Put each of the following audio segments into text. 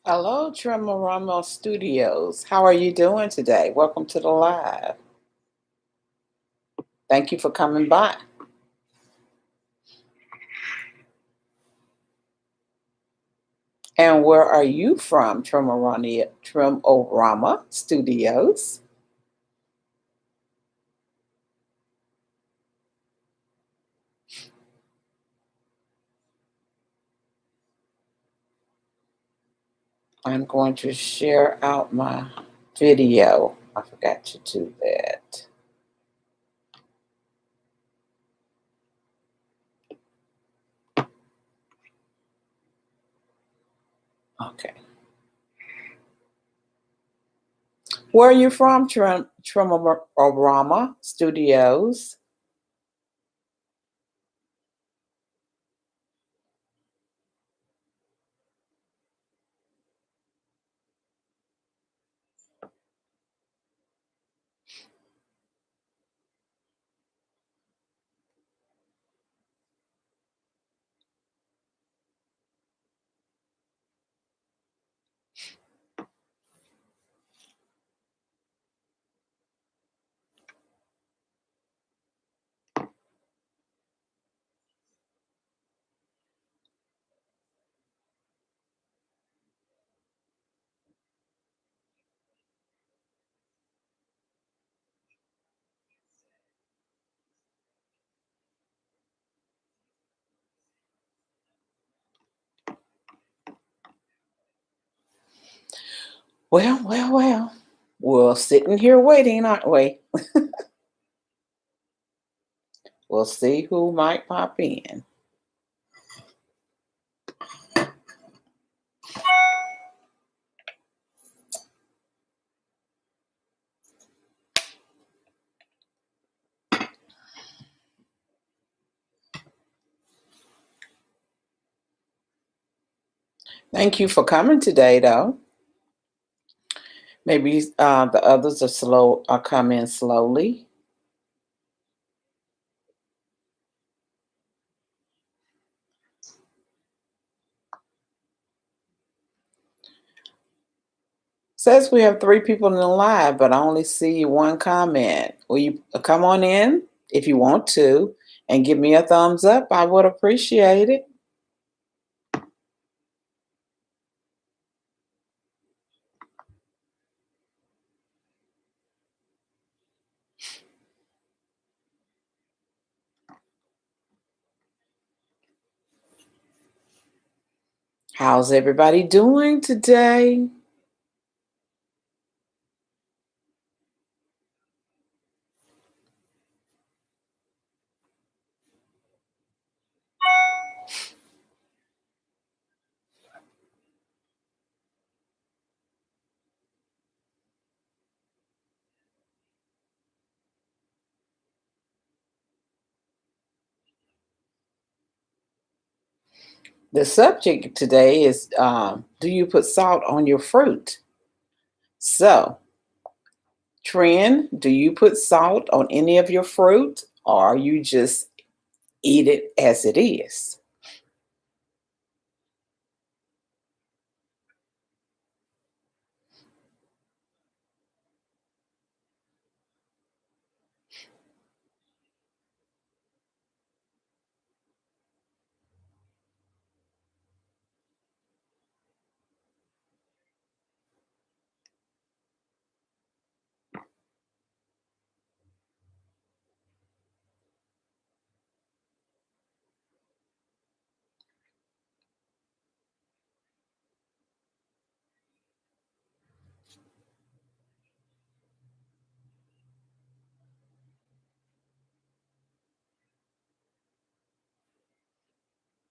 Hello, Tremoramo Studios. How are you doing today? Welcome to the live. Thank you for coming by. And where are you from, Tremorama Studios? I'm going to share out my video. I forgot to do that. Okay. Where are you from, Tremorama Studios? Well. We're sitting here waiting, aren't we? We'll see who might pop in. Thank you for coming today, though. Maybe the others are coming slowly. Says we have 3 people in the live, but I only see one comment. Will you come on in if you want to and give me a thumbs up? I would appreciate it. How's everybody doing today? The subject today is do you put salt on your fruit? So, Trend, do you put salt on any of your fruit or you just eat it as it is?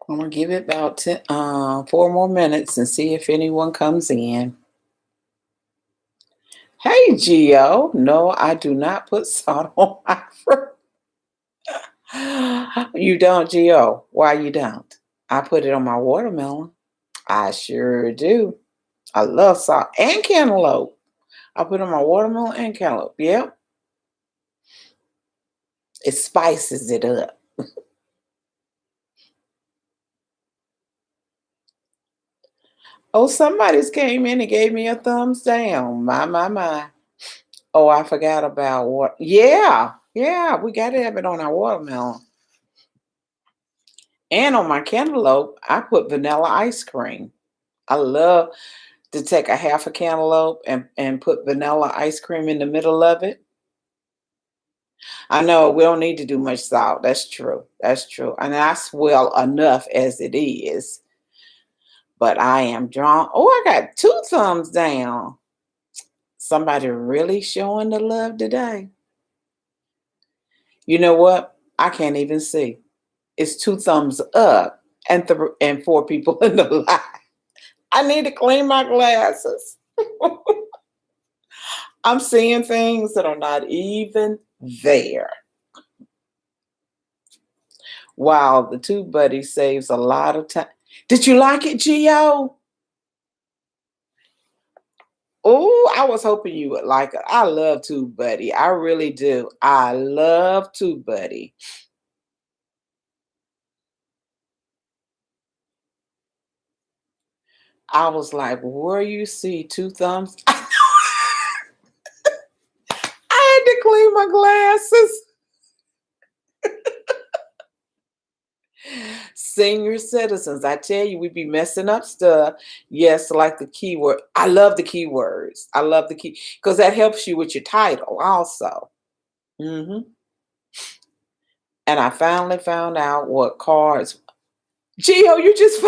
I'm gonna give it about 4 more minutes and see if anyone comes in. Hey, Gio. No, I do not put salt on my fruit. You don't, Gio. Why you don't? I put it on my watermelon. I sure do. I love salt and cantaloupe. I put it on my watermelon and cantaloupe. Yep. It spices it up. Oh, somebody's came in and gave me a thumbs down. My. Oh, I forgot about what. Yeah, yeah, we got to have it on our watermelon. And on my cantaloupe, I put vanilla ice cream. I love to take a half a cantaloupe and put vanilla ice cream in the middle of it. I know we don't need to do much salt. That's true. That's true. And I swell enough as it is. But I am drawn. Oh, I got two thumbs down. Somebody really showing the love today. You know what? I can't even see. It's two thumbs up and four people in the line. I need to clean my glasses. I'm seeing things that are not even there. Wow, the Tube Buddy saves a lot of time. Did you like it, Gio? Oh, I was hoping you would like it. I love Tube Buddy. I really do. I love Tube Buddy. I was like, where you see two thumbs? I had to clean my glasses. Senior citizens, I tell you, we be messing up stuff. Yes, like the keyword. I love the keywords. I love the key because that helps you with your title also. hmm And I finally found out what cards. Geo, you just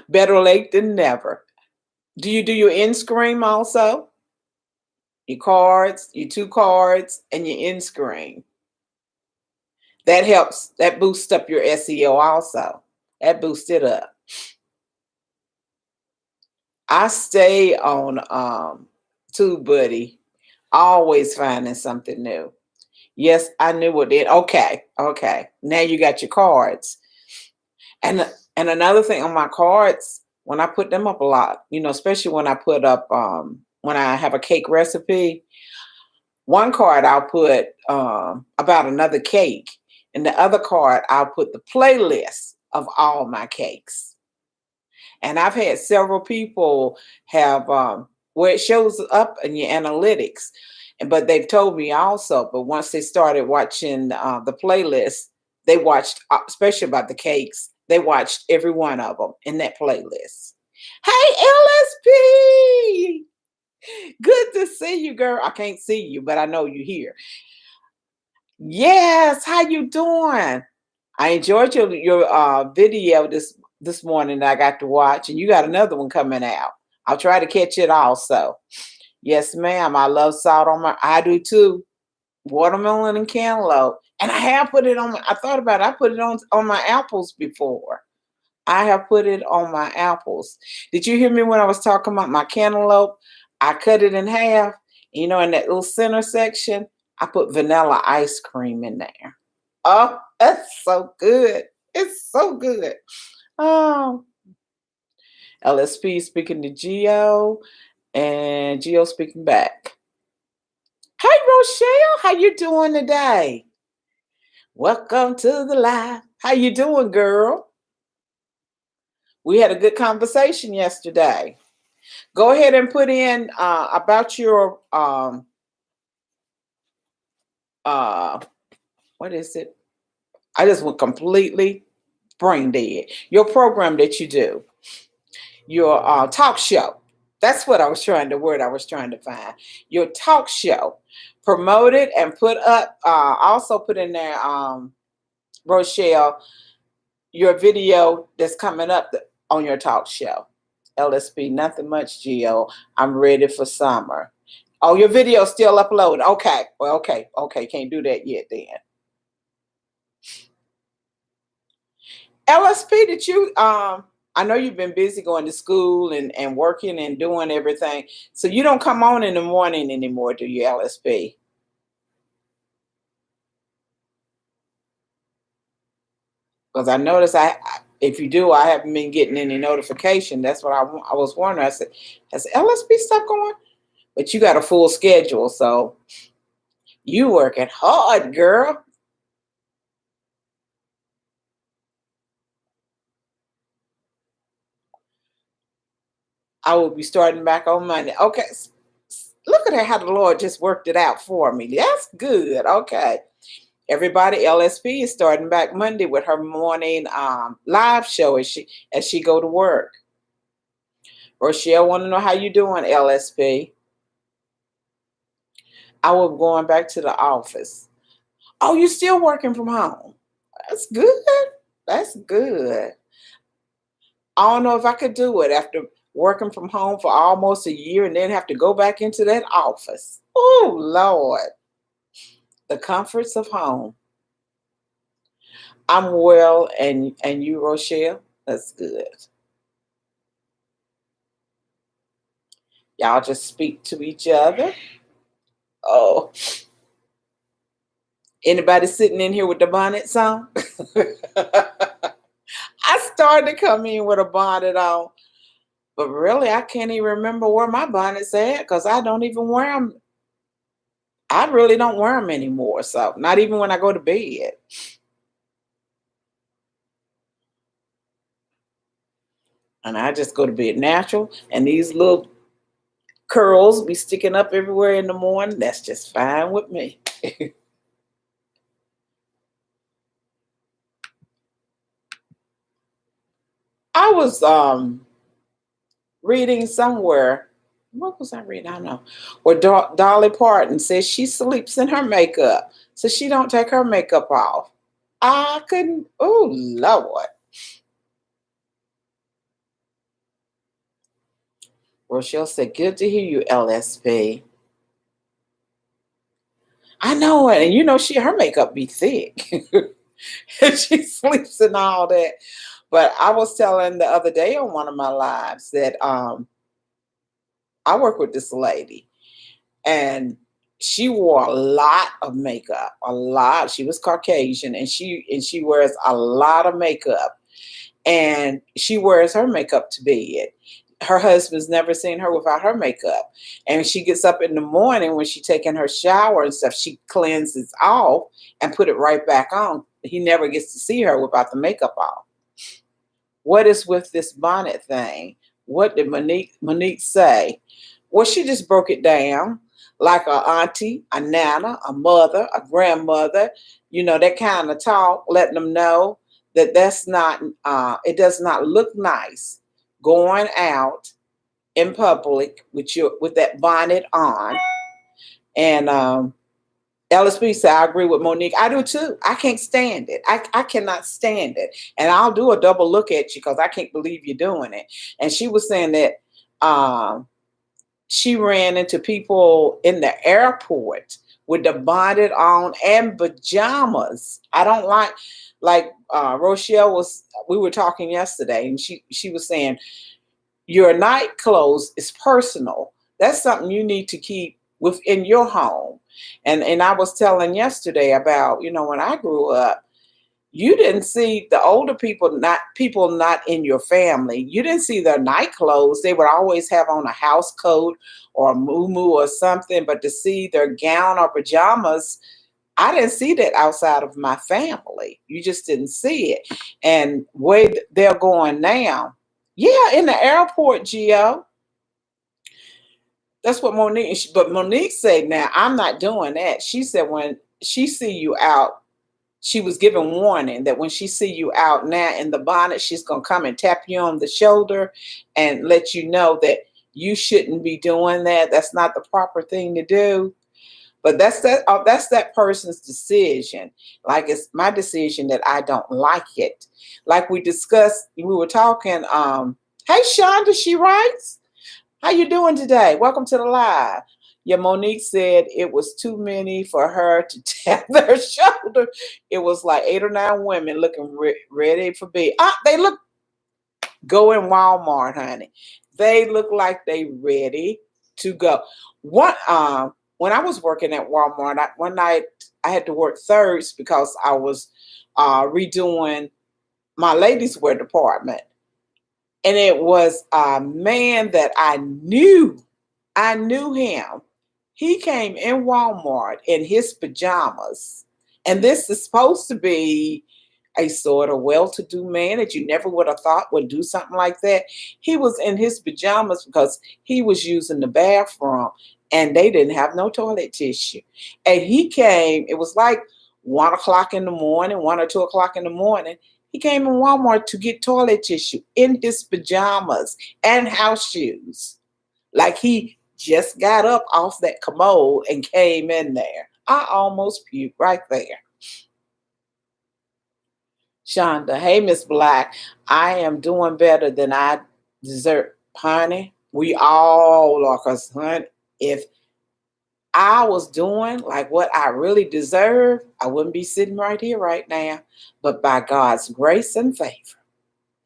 better late than never. Do you do your end screen also? Your cards, your two cards, and your end screen. That helps. That boosts up your SEO also. That boosts it up. I stay on TubeBuddy, always finding something new. Yes, I knew it did. Okay, okay. Now you got your cards. And another thing on my cards, when I put them up a lot, especially when I put up when I have a cake recipe, one card I'll put about another cake, and the other card I'll put the playlist of all my cakes. And I've had several people have where it shows up in your analytics, but they've told me also. But once they started watching the playlist, they watched, especially about the cakes. They watched every one of them in that playlist. Hey, LSP, good to see you, girl. I can't see you, but I know you're here. Yes, how you doing? I enjoyed your video this morning that I got to watch, and you got another one coming out. I'll try to catch it also. Yes, ma'am. I love salt on my. I do too. Watermelon and cantaloupe, and I have put it on. I thought about it. I put it on my apples before. I have put it on my apples. Did you hear me when I was talking about my cantaloupe? I cut it in half. In that little center section, I put vanilla ice cream in there. Oh, that's so good. It's so good. Oh, LSP speaking to Geo and Geo speaking back. Hey, Rochelle, how you doing today? Welcome to the live. How you doing, girl? We had a good conversation yesterday. Go ahead and put in about your uh what is it? I just went completely brain dead. Your program that you do, your talk show. That's what I was trying to word I was trying to find. Your talk show. Promote it and put up also put in there Rochelle, your video that's coming up on your talk show. LSP, nothing much, Geo. I'm ready for summer. Oh, your video's still uploaded. Okay. Well, okay. Can't do that yet then. LSP, did you I know you've been busy going to school and working and doing everything. So you don't come on in the morning anymore, do you, LSP? Because I noticed if you do, I haven't been getting any notification. That's what I was wondering. I said, has LSP stuff going? But you got a full schedule, so you working hard, girl. I will be starting back on Monday. Okay. Look at how the Lord just worked it out for me. That's good. Okay. Everybody, LSP is starting back Monday with her morning live show as she go to work. Rochelle, want to know how you doing, LSP? I will be going back to the office. Oh, you still working from home? That's good. That's good. I don't know if I could do it after working from home for almost a year and then have to go back into that office. Oh, Lord. The comforts of home. I'm well, and you, Rochelle? That's good. Y'all just speak to each other. Oh, anybody sitting in here with the bonnets on? I started to come in with a bonnet on, but really I can't even remember where my bonnet's at because I don't even wear them. I really don't wear them anymore. So not even when I go to bed. And I just go to bed natural. And these little curls be sticking up everywhere in the morning. That's just fine with me. I was reading somewhere. What was I reading? I don't know. Where Dolly Parton says she sleeps in her makeup, so she don't take her makeup off. I couldn't. Oh Lord. Rochelle said, "Good to hear you, LSP." I know it, and you know her makeup be thick. And she sleeps and all that. But I was telling the other day on one of my lives that I work with this lady, and she wore a lot of makeup, a lot. She was Caucasian, and she wears a lot of makeup, and she wears her makeup to bed. Her husband's never seen her without her makeup, and she gets up in the morning when she's taking her shower and stuff. She cleanses off and put it right back on. He never gets to see her without the makeup off. What is with this bonnet thing? What did Monique say? Well, she just broke it down like a auntie, a nana, a mother, a grandmother, that kind of talk, letting them know that that's not, it does not look nice going out in public with that bonnet on. And LSP said, I agree with Monique. I do too. I can't stand it. I cannot stand it. And I'll do a double look at you because I can't believe you're doing it. And she was saying that she ran into people in the airport with the bonnet on and pajamas. I don't like Rochelle we were talking yesterday, and she was saying, your night clothes is personal. That's something you need to keep within your home. And I was telling yesterday about, when I grew up, you didn't see the older people not in your family. You didn't see their night clothes. They would always have on a house coat or a muumuu or something, but to see their gown or pajamas, I didn't see that outside of my family. You just didn't see it. And where they're going now, yeah, in the airport, Gio. That's what but Monique said, now, I'm not doing that. She said when she see you out, she was given warning that when she see you out now in the bonnet, she's going to come and tap you on the shoulder and let you know that you shouldn't be doing that. That's not the proper thing to do. But that's that person's decision. Like, it's my decision that I don't like it. Like we discussed, we were talking, hey, Shonda, she writes, how you doing today? Welcome to the live. Yeah, Monique said it was too many for her to tap their shoulder. It was like 8 or 9 women looking ready for bed. They look, go in Walmart, honey. They look like they ready to go. When I was working at Walmart, one night I had to work thirds because I was redoing my ladies' wear department. And it was a man that I knew. I knew him. He came in Walmart in his pajamas. And this is supposed to be a sort of well-to-do man that you never would have thought would do something like that. He was in his pajamas because he was using the bathroom and they didn't have no toilet tissue. And he came, it was like 1 o'clock in the morning, 1 or 2 o'clock in the morning. He came in Walmart to get toilet tissue in his pajamas and house shoes. Like he just got up off that commode and came in there. I almost puked right there. Shonda, hey, Miss Black, I am doing better than I deserve. Honey, we all are, because, honey, if I was doing like what I really deserve, I wouldn't be sitting right here right now. But by God's grace and favor,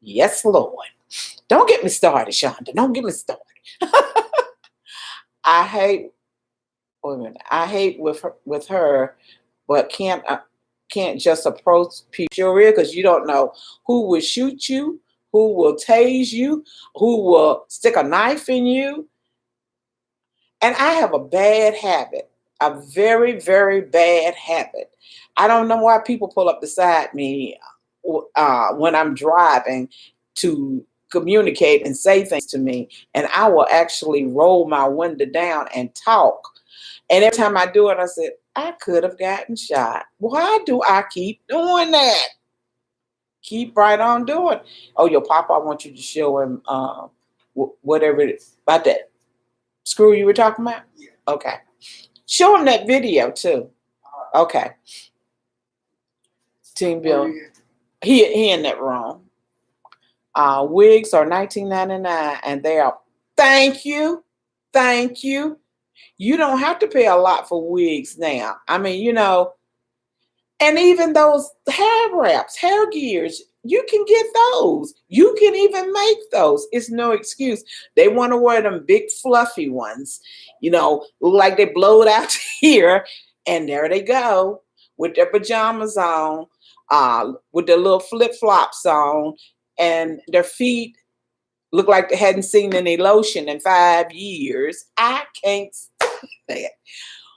yes, Lord. Don't get me started, Shonda. Don't get me started. I hate, wait a minute, I hate with her, but can't just approach people because you don't know who will shoot you, who will tase you, who will stick a knife in you. And I have a bad habit, a very, very bad habit. I don't know why people pull up beside me when I'm driving to communicate and say things to me. And I will actually roll my window down and talk. And every time I do it, I said, I could have gotten shot. Why do I keep doing that? Keep right on doing. Oh, your papa, I want you to show him whatever it is about that screw you were talking about? Yeah. Okay. Show him that video too. Okay. Team Bill. He in that room. Wigs are $19.99 and they are, thank you. Thank you. You don't have to pay a lot for wigs now. I mean, you know, and even those hair wraps, hair gears, you can get those. You can even make those. It's no excuse. They want to wear them big fluffy ones, you know, look like they blowed out here. And there they go with their pajamas on, with their little flip-flops on, and their feet look like they hadn't seen any lotion in 5 years. I can't stand that.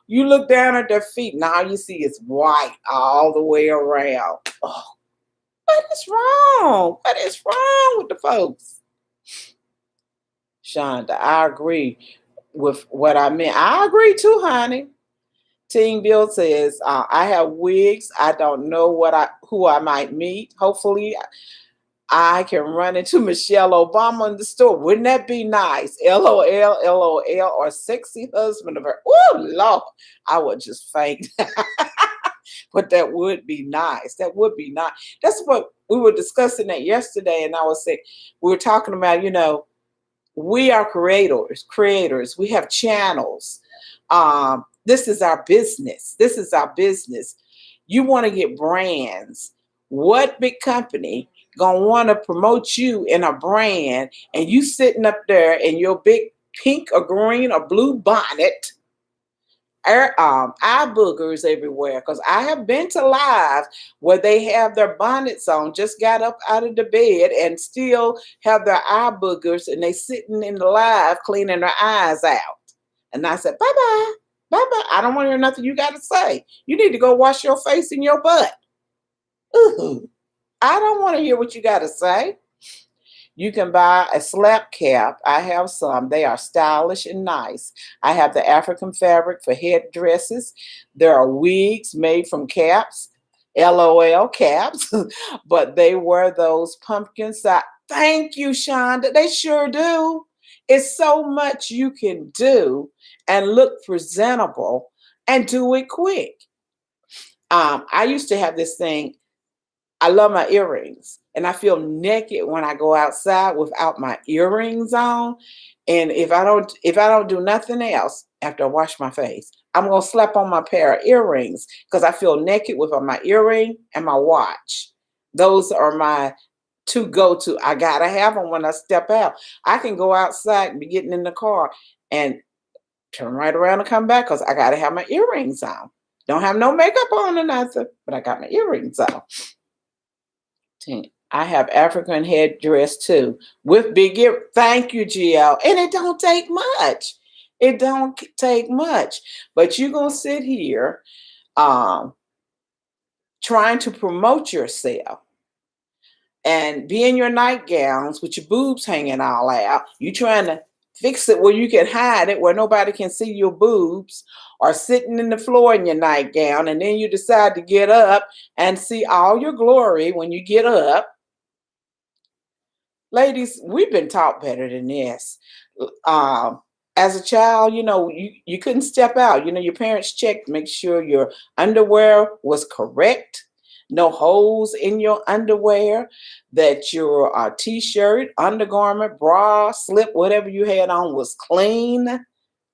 You look down at their feet, and all you see is white all the way around. Oh, what is wrong? What is wrong with the folks? Shonda, I agree with what I meant. I agree too, honey. Team Bill says, I have wigs. I don't know who I might meet. Hopefully, I can run into Michelle Obama in the store. Wouldn't that be nice? LOL, LOL, or sexy husband of her. Oh, Lord, I would just faint. But that would be nice. That would be nice. That's what we were discussing that yesterday. And I was saying, we were talking about, you know, we are creators. We have channels. This is our business. This is our business. You want to get brands. What big company gonna want to promote you in a brand and you sitting up there in your big pink or green or blue bonnet, eye boogers everywhere? Because I have been to live where they have their bonnets on, just got up out of the bed and still have their eye boogers, and they sitting in the live cleaning their eyes out. And I said, bye-bye, bye-bye. I don't want to hear nothing you got to say. You need to go wash your face and your butt. Ooh. I don't want to hear what you got to say. You can buy a slap cap. I have some. They are stylish and nice. I have the African fabric for head dresses. There are wigs made from caps, LOL caps, but they wear those pumpkin size. Thank you, Shonda. They sure do. It's so much you can do and look presentable and do it quick. I used to have this thing. I love my earrings, and I feel naked when I go outside without my earrings on. And if I don't do nothing else after I wash my face, I'm gonna slap on my pair of earrings because I feel naked with my earring and my watch. Those are my two go-to. I gotta have them when I step out. I can go outside and be getting in the car and turn right around and come back because I gotta have my earrings on. Don't have no makeup on or nothing, but I got my earrings on. I have African headdress too with big ear. Thank you, GL. And it don't take much. It don't take much. But you're gonna sit here trying to promote yourself. and be in your nightgowns with your boobs hanging all out. You trying to fix it where you can hide it, where nobody can see your boobs, or sitting in the floor in your nightgown, and then you decide to get up and see all your glory when you get up. Ladies, we've been taught better than this. Um, as a child, you couldn't step out. Your parents checked to make sure your underwear was correct, no holes in your underwear, that your t-shirt, undergarment, bra, slip, whatever you had on was clean.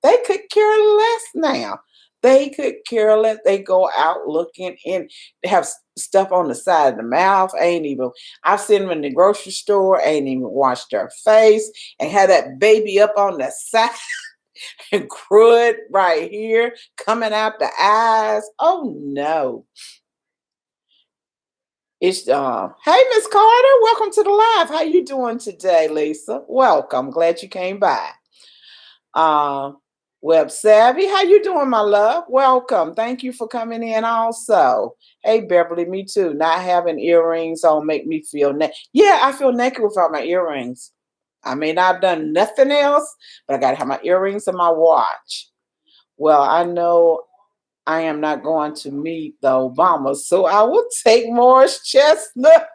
They could care less now. They could care less. They go out looking and they have stuff on the side of the mouth. I've seen them in the grocery store, ain't even washed their face, and had that baby up on the side and crud right here coming out the eyes. Oh no. It's hey Miss Carter, welcome to the live. How you doing today, Lisa? Welcome. Glad you came by. Web Savvy, how you doing, my love? Welcome. Thank you for coming in also. Hey, Beverly, me too. Not having earrings don't make me feel naked. Yeah, I feel naked without my earrings. I mean, I've done nothing else, but I got to have my earrings and my watch. Well, I know I am not going to meet the Obamas, so I will take Morris Chestnut.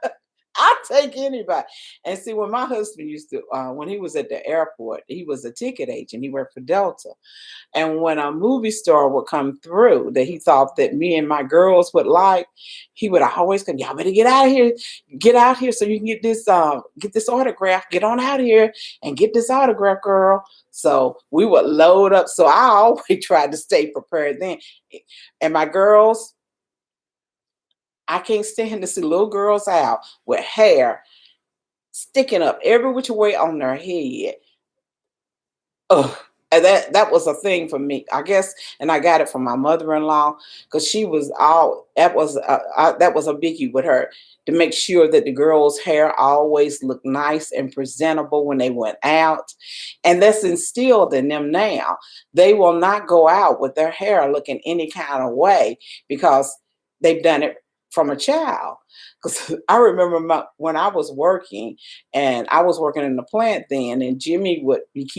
I'll take anybody. And see, when my husband used to, when he was at the airport, he was a ticket agent. He worked for Delta. And when a movie star would come through that he thought that me and my girls would like, he would always come, y'all better get out here so you can get this autograph. Get on out here and get this autograph, girl. So we would load up. So I always tried to stay prepared then. And my girls, I can't stand to see little girls out with hair sticking up every which way on their head. Ugh. And that was a thing for me, I guess, and I got it from my mother-in-law because she was that was a biggie with her, to make sure that the girls' hair always looked nice and presentable when they went out, and that's instilled in them now. They will not go out with their hair looking any kind of way because they've done it from a child. Because I remember when I was working, and I was working in the plant then, and Jimmy would be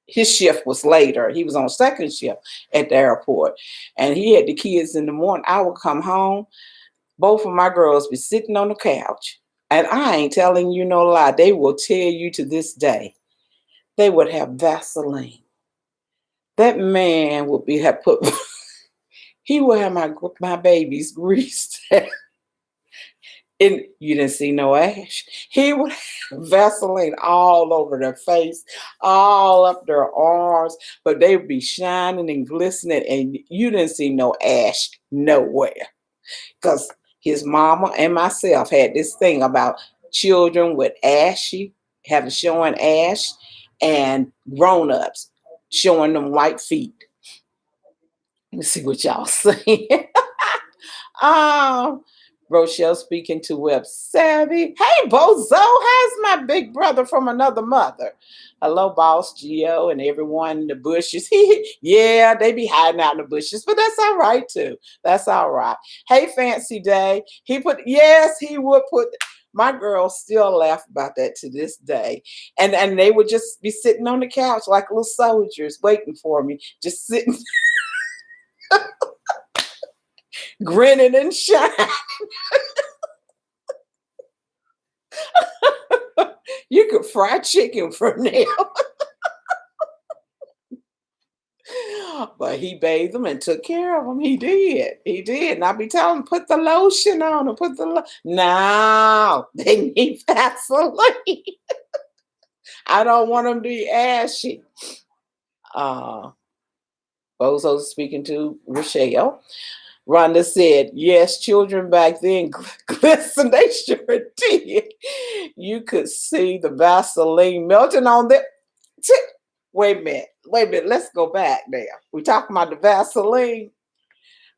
his shift was later. He was on second shift at the airport, and he had the kids in the morning. I would come home, both of my girls be sitting on the couch, and I ain't telling you no lie. They will tell you to this day, they would have Vaseline. That man would have put, he would have my babies greased. And you didn't see no ash. He would have Vaseline all over their face, all up their arms, but they would be shining and glistening, and you didn't see no ash nowhere. Because his mama and myself had this thing about children with showing ash, and grown-ups showing them white feet. Let's see what y'all saying. um, Rochelle speaking to Web Savvy. Hey, Bozo, how's my big brother from another mother? Hello, Boss Geo and everyone in the bushes. Yeah, they be hiding out in the bushes, but that's all right too. That's all right. Hey, Fancy Day. He would put. My girls still laugh about that to this day. And they would just be sitting on the couch like little soldiers waiting for me, just sitting, grinning and shining. You could fry chicken from them. But he bathed them and took care of them. He did. He did. And I be telling him, put the lotion on and no, they need Vaseline. I don't want them to be ashy. Bozo's speaking to Rochelle. Rhonda said, yes, children back then glistened. They sure did. You could see the Vaseline melting on them. Wait a minute. Let's go back there. We're talking about the Vaseline.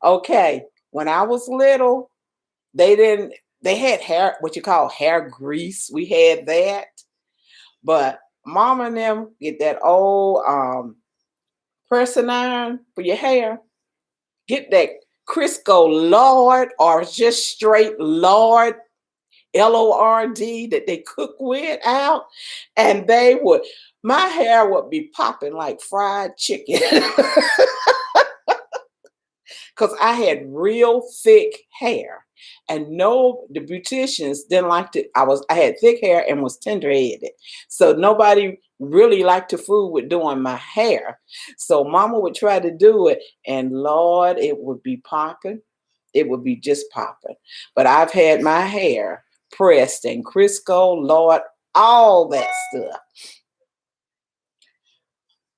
Okay. When I was little, they had hair, what you call hair grease. We had that. But mom and them get that old pressing iron for your hair. Get that Crisco Lord or just straight Lord LORD that they cook with out, and my hair would be popping like fried chicken. Because I had real thick hair. And no, the beauticians didn't like it. I had thick hair and was tender-headed. So nobody really liked to fool with doing my hair. So mama would try to do it, and Lord, it would be popping. It would be just popping. But I've had my hair pressed and Crisco, Lord, all that stuff.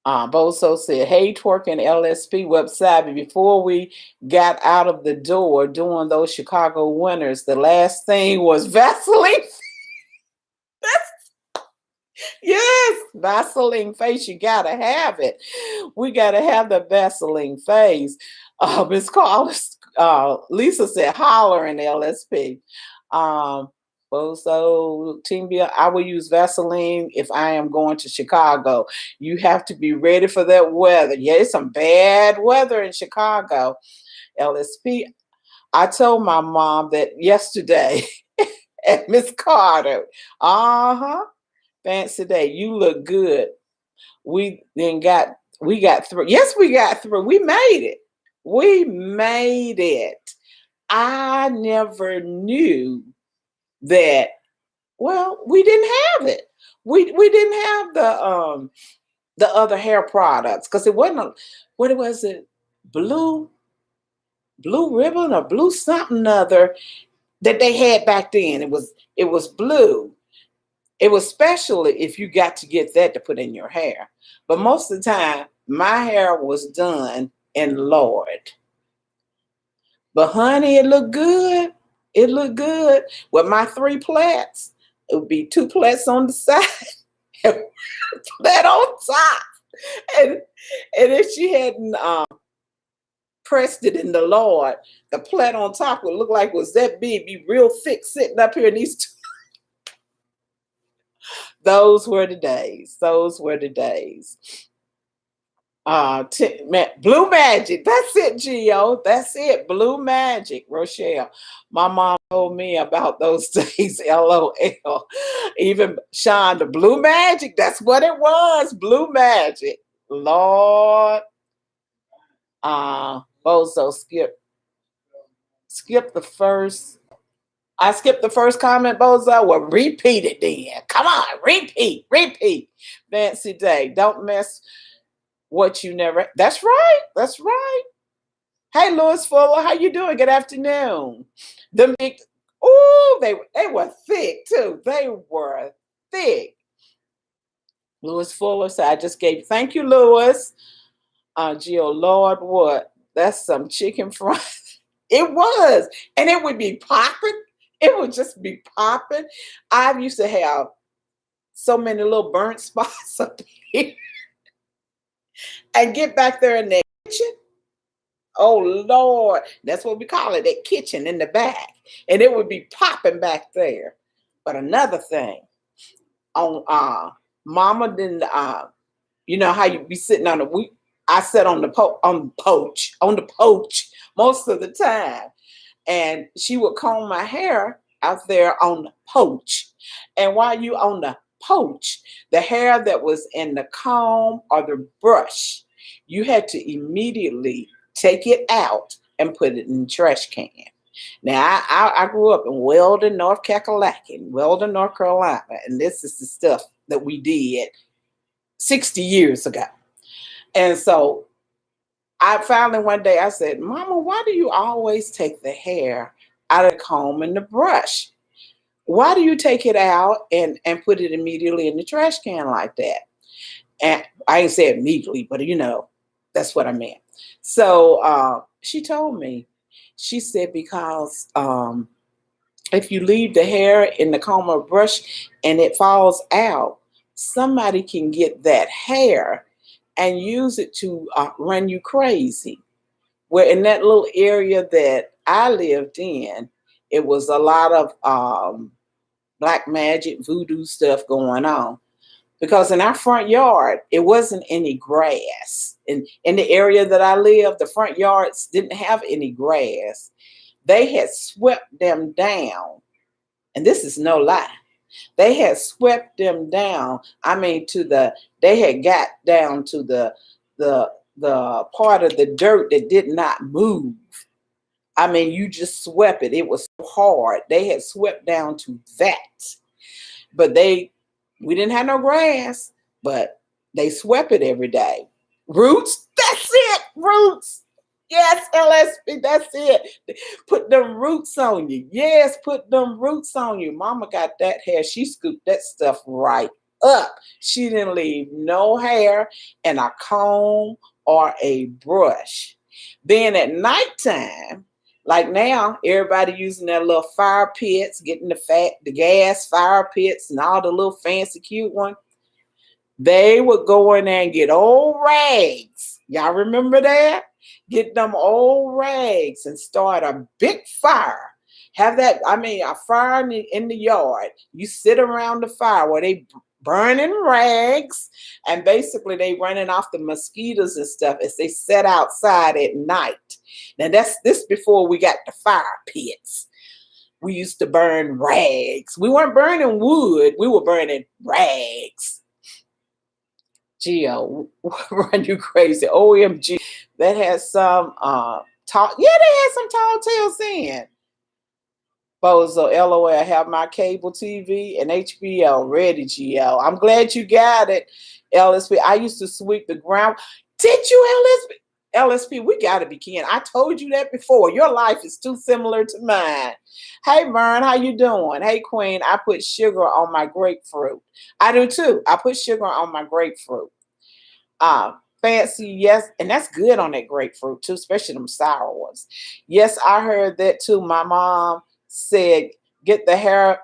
Boso said, hey, twerking LSP website. Before we got out of the door during those Chicago winters, the last thing was Vaseline. Yes, Vaseline face. You got to have it. We got to have the Vaseline face. Miss Carlos, Lisa said, holler in LSP. So, Team B, I will use Vaseline if I am going to Chicago. You have to be ready for that weather. Yeah, it's some bad weather in Chicago. LSP, I told my mom that yesterday at Miss Carter. Fancy day. You look good. We got through. Yes, we got through. We made it. We made it. I never knew that. Well, we didn't have it. We didn't have the other hair products because it wasn't what was it? Blue ribbon or blue something other that they had back then. It was blue. It was special if you got to get that to put in your hair. But most of the time, my hair was done in Lord. But honey, it looked good. It looked good. With my 3 plaits, it would be 2 plaits on the side and 1 plait on top. And if she hadn't pressed it in the Lord, the plait on top would look like it was that big, be real thick sitting up here in these 2. Those were the days. Those were the days. Blue Magic. That's it, Gio. That's it. Blue Magic. Rochelle. My mom told me about those days. LOL. Even Sean, the Blue Magic. That's what it was. Blue Magic. Lord. Bozo, skip the first. I skipped the first comment, Bozo. Well, repeat it then. Come on, repeat. Fancy day. Don't mess what you never. That's right. That's right. Hey, Louis Fuller, how you doing? Good afternoon. Them big. Oh, they were thick too. They were thick. Louis Fuller said, I just gave. Thank you, Louis. Gio, Lord, what? That's some chicken fry. It was, and it would be popping. It would just be popping. I used to have so many little burnt spots up here. And get back there in the kitchen. Oh, Lord. That's what we call it, that kitchen in the back. And it would be popping back there. But another thing, on Mama didn't, you know how you be sitting on I sat on the poach most of the time. And she would comb my hair out there on the poach. And while you on the poach, the hair that was in the comb or the brush, you had to immediately take it out and put it in the trash can. Now, I grew up in Weldon, North Carolina, and this is the stuff that we did 60 years ago. And so I finally one day I said, Mama, why do you always take the hair out of the comb and the brush? Why do you take it out and put it immediately in the trash can like that? And I didn't say immediately, but that's what I meant. So she told me, she said, because if you leave the hair in the comb or brush and it falls out, somebody can get that hair and use it to run you crazy. Where in that little area that I lived in, it was a lot of black magic, voodoo stuff going on. Because in our front yard, it wasn't any grass. In the area that I lived, the front yards didn't have any grass. They had swept them down And this is no lie. They had swept them down. I mean, they had got down to the part of the dirt that did not move. I mean, you just swept it. It was so hard. They had swept down to that. But we didn't have no grass, but they swept it every day. Roots, that's it, roots. Yes, LSP, that's it. Put them roots on you. Yes, put them roots on you. Mama got that hair. She scooped that stuff right up. She didn't leave no hair and a comb or a brush. Then at nighttime, like now, everybody using their little fire pits, getting the gas fire pits and all the little fancy cute ones. They would go in there and get old rags. Y'all remember that? Get them old rags and start a big fire. Have that, a fire in the yard. You sit around the fire where they burning rags, and basically they running off the mosquitoes and stuff as they set outside at night. Now that's this before we got the fire pits. We used to burn rags. We weren't burning wood. We were burning rags. Geo, run you crazy. OMG. That has some tall, yeah, they had some tall tales in. Bozo, LOL, I have my cable TV and HBO ready, Geo. I'm glad you got it, LSP. I used to sweep the ground. Did you, LSP? LSP, we got to be kin. I told you that before. Your life is too similar to mine. Hey, Vern, how you doing? Hey, Queen, I put sugar on my grapefruit. I do too. I put sugar on my grapefruit. Fancy, yes, and that's good on that grapefruit too, especially them sour ones. Yes, I heard that too. My mom said, get the hair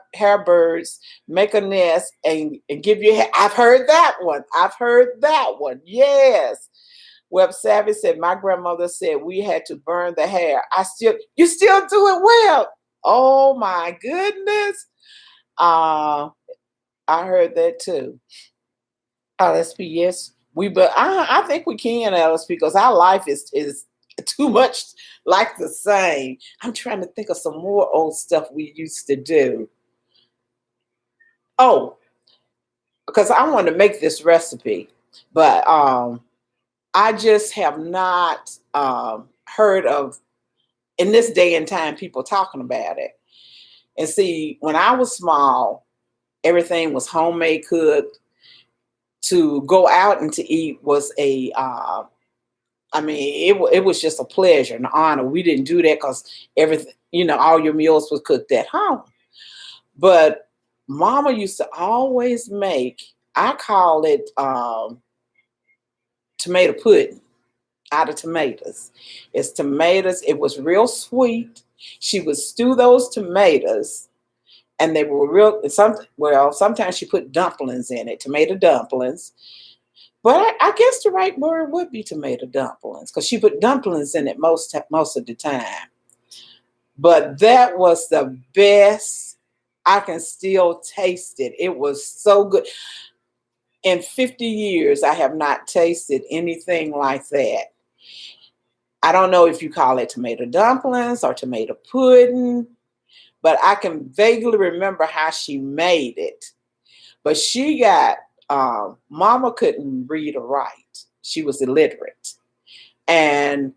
birds, make a nest, and give you hair. I've heard that one. I've heard that one. Yes. Web Savage said, my grandmother said we had to burn the hair. You still do it well. Oh my goodness. I heard that too. LSP, yes. I think we can, LSP, because our life is too much like the same. I'm trying to think of some more old stuff we used to do. Oh, because I want to make this recipe, but I just have not heard of, in this day and time, people talking about it. And see, when I was small, everything was homemade cooked. To go out and to eat was it was just a pleasure and an honor. We didn't do that because everything, all your meals was cooked at home. But Mama used to always make, I call it tomato pudding out of tomatoes. It's tomatoes. It was real sweet. She would stew those tomatoes, and they were sometimes she put dumplings in it, tomato dumplings. But I guess the right word would be tomato dumplings, because she put dumplings in it most of the time. But that was the best. I can still taste it. It was so good. In 50 years, I have not tasted anything like that. I don't know if you call it tomato dumplings or tomato pudding, but I can vaguely remember how she made it. But she got, Mama couldn't read or write. She was illiterate. And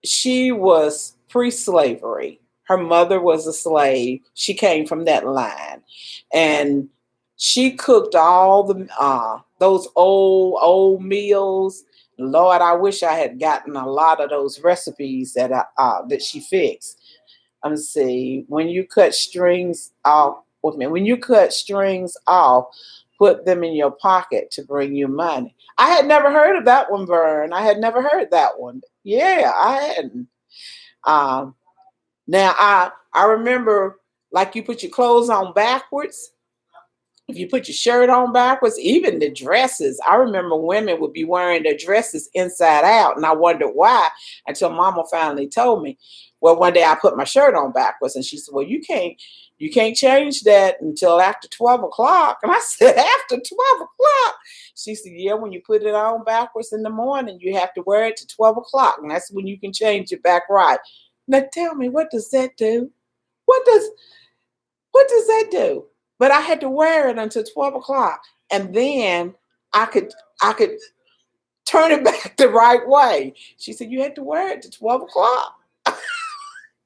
she was pre-slavery. Her mother was a slave. She came from that line. And she cooked all those old meals. Lord, I wish I had gotten a lot of those recipes that she fixed. See, when you cut strings off, put them in your pocket to bring you money. I had never heard of that one, Vern. I had never heard that one. Yeah, I hadn't. Now I remember, like, you put your clothes on backwards. If you put your shirt on backwards, even the dresses, I remember women would be wearing their dresses inside out, and I wondered why, until Mama finally told me. Well, one day I put my shirt on backwards, and she said, well, you can't change that until after 12 o'clock. And I said, after 12 o'clock? She said, yeah, when you put it on backwards in the morning, you have to wear it to 12 o'clock, and that's when you can change it back right. Now tell me, what does that do? What does that do? But I had to wear it until 12 o'clock. And then I could turn it back the right way. She said, you had to wear it to 12 o'clock.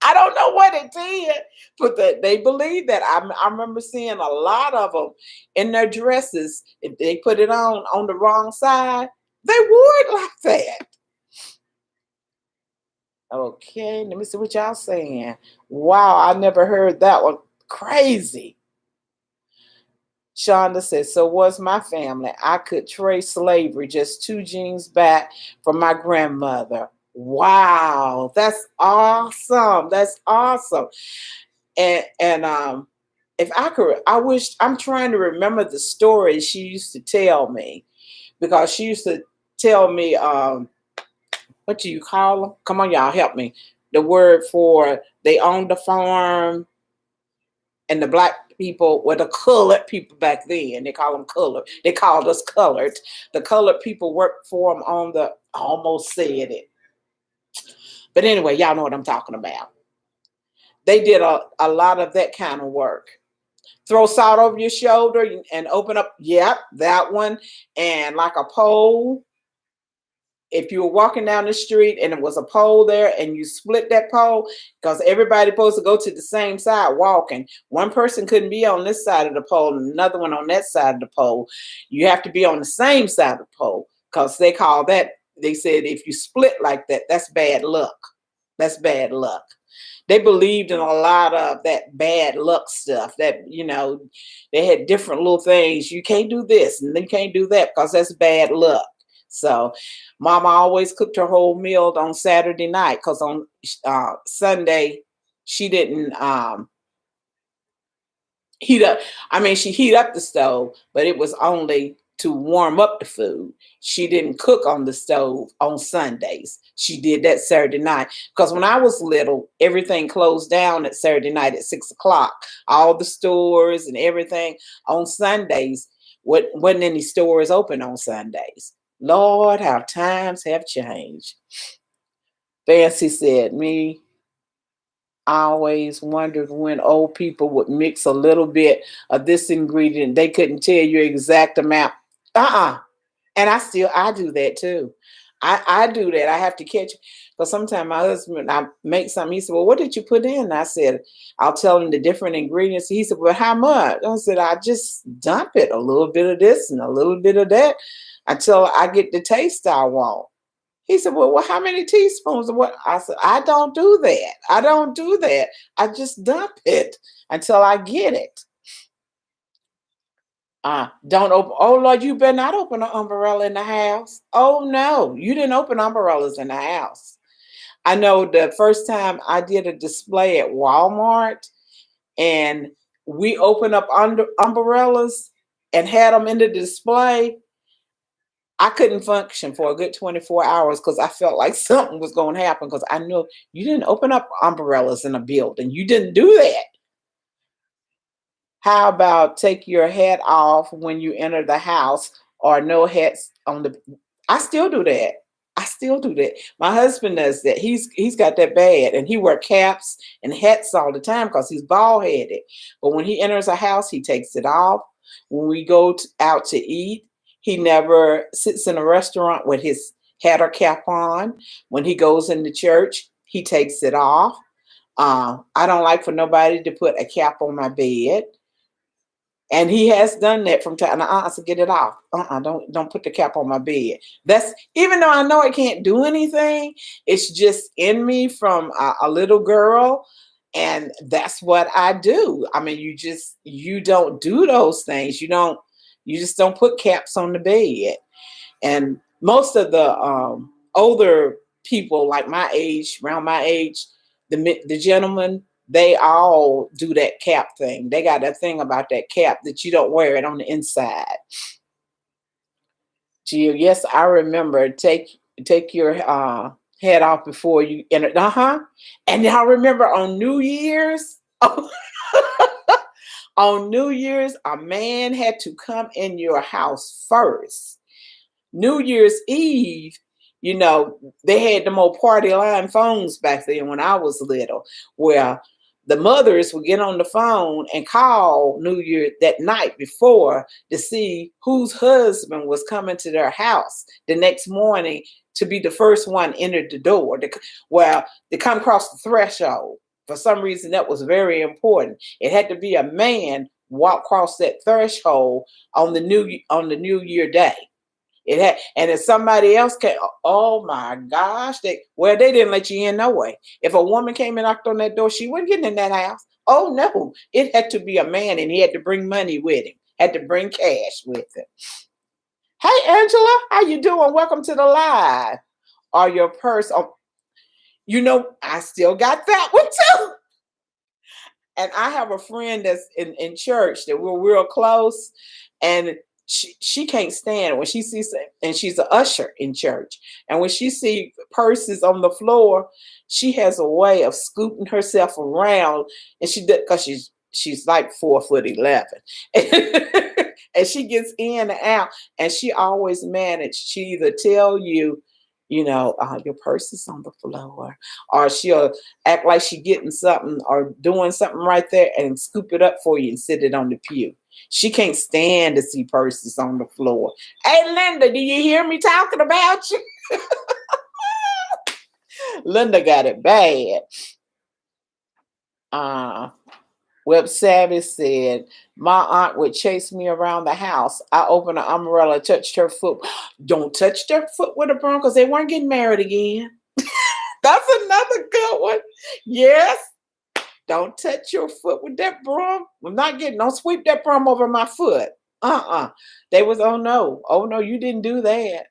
I don't know what it did, but they believe that. I remember seeing a lot of them in their dresses. If they put it on the wrong side, they wore it like that. Okay, let me see what y'all saying. Wow, I never heard that one. Crazy. Shonda says, so was my family. I could trace slavery just 2 genes back from my grandmother. Wow, that's awesome. That's awesome. And if I could, I wish, I'm trying to remember the stories she used to tell me, because she used to tell me, what do you call them? Come on, y'all, help me. The word for they owned the farm, and the black people were the colored people back then. They call them colored. They called us colored. The colored people worked for them on the, I almost said it. But anyway, y'all know what I'm talking about. They did a lot of that kind of work. Throw salt over your shoulder and open up. Yep, that one. And like a pole. If you were walking down the street and it was a pole there and you split that pole, because everybody supposed to go to the same side walking. One person couldn't be on this side of the pole and another one on that side of the pole. You have to be on the same side of the pole, because they call that, they said if you split like that, that's bad luck. That's bad luck. They believed in a lot of that bad luck stuff, that, they had different little things. You can't do this and you can't do that because that's bad luck. So Mama always cooked her whole meal on Saturday night, because on Sunday she didn't heat up. I mean, she heat up the stove, but it was only to warm up the food. She didn't cook on the stove on Sundays. She did that Saturday night. Because when I was little, everything closed down at Saturday night at 6 o'clock. All the stores and everything on Sundays. Wasn't any stores open on Sundays. Lord, how times have changed. Fancy said, me, I always wondered when old people would mix a little bit of this ingredient. They couldn't tell you exact amount. And I do that too. I do that. I have to catch it. But sometimes my husband, I make something. He said, well, what did you put in? I said, I'll tell him the different ingredients. He said, well, how much? I said, I just dump it, a little bit of this and a little bit of that, until I get the taste I want. He said, well, how many teaspoons of what? I said, I don't do that. I don't do that. I just dump it until I get it. Don't open. Oh, Lord, you better not open an umbrella in the house. Oh, no, you didn't open umbrellas in the house. I know the first time I did a display at Walmart and we opened up umbrellas and had them in the display, I couldn't function for a good 24 hours because I felt like something was going to happen, because I knew you didn't open up umbrellas in a building. You didn't do that. How about take your hat off when you enter the house, or no hats on the? I still do that. I still do that. My husband does that. He's got that bad, and he wears caps and hats all the time because he's bald headed. But when he enters a house, he takes it off. When we go out to eat, he never sits in a restaurant with his hat or cap on. When he goes into church, he takes it off. I don't like for nobody to put a cap on my bed. And he has done that from time. I said, get it off. Don't put the cap on my bed. That's, even though I know it can't do anything, it's just in me from a little girl, and that's what I do. I mean, you don't do those things. You just don't put caps on the bed. And most of the older people, like my age, around my age, the gentlemen, they all do that cap thing. They got that thing about that cap that you don't wear it on the inside. Jill, yes, I remember. Take your head off before you enter. And I remember on New Year's, on New Year's, a man had to come in your house first. New Year's Eve, they had them old party line phones back then when I was little, where the mothers would get on the phone and call New Year that night before to see whose husband was coming to their house the next morning to be the first one entered the door. To come across the threshold. For some reason, that was very important. It had to be a man walk across that threshold on the New Year day. It had, and if somebody else came, oh my gosh, they didn't let you in no way. If a woman came and knocked on that door, she wasn't getting in that house. Oh no, it had to be a man, and he had to bring money with him, had to bring cash with him. Hey Angela, how you doing? Welcome to the live. Or your purse. Oh, I still got that one too. And I have a friend that's in church that we're real close, and she can't stand it when she sees, and she's an usher in church, and when she sees purses on the floor, she has a way of scooting herself around, and she did because she's like 4'11", and she gets in and out, and she always managed. She either tell you, your purse is on the floor, or she'll act like she getting something or doing something right there and scoop it up for you and sit it on the pew. She can't stand to see purses on the floor. Hey, Linda, do you hear me talking about you? Linda got it bad. Web Savvy said, my aunt would chase me around the house. I opened an umbrella, touched her foot. Don't touch their foot with a broom because they weren't getting married again. That's another good one. Yes. Don't touch your foot with that broom. Don't sweep that broom over my foot. They was, oh no, you didn't do that.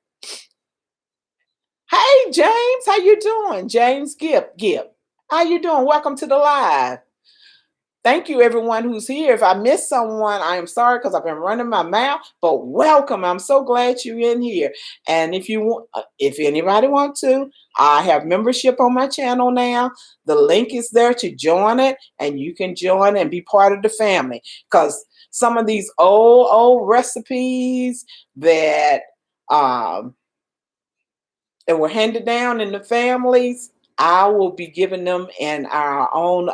Hey, James, how you doing? James Gibb. How you doing? Welcome to the live. Thank you, everyone who's here. If I missed someone, I am sorry because I've been running my mouth, but welcome. I'm so glad you're in here. And if anybody wants to, I have membership on my channel now. The link is there to join it, and you can join and be part of the family, because some of these old recipes that were handed down in the families, I will be giving them in our own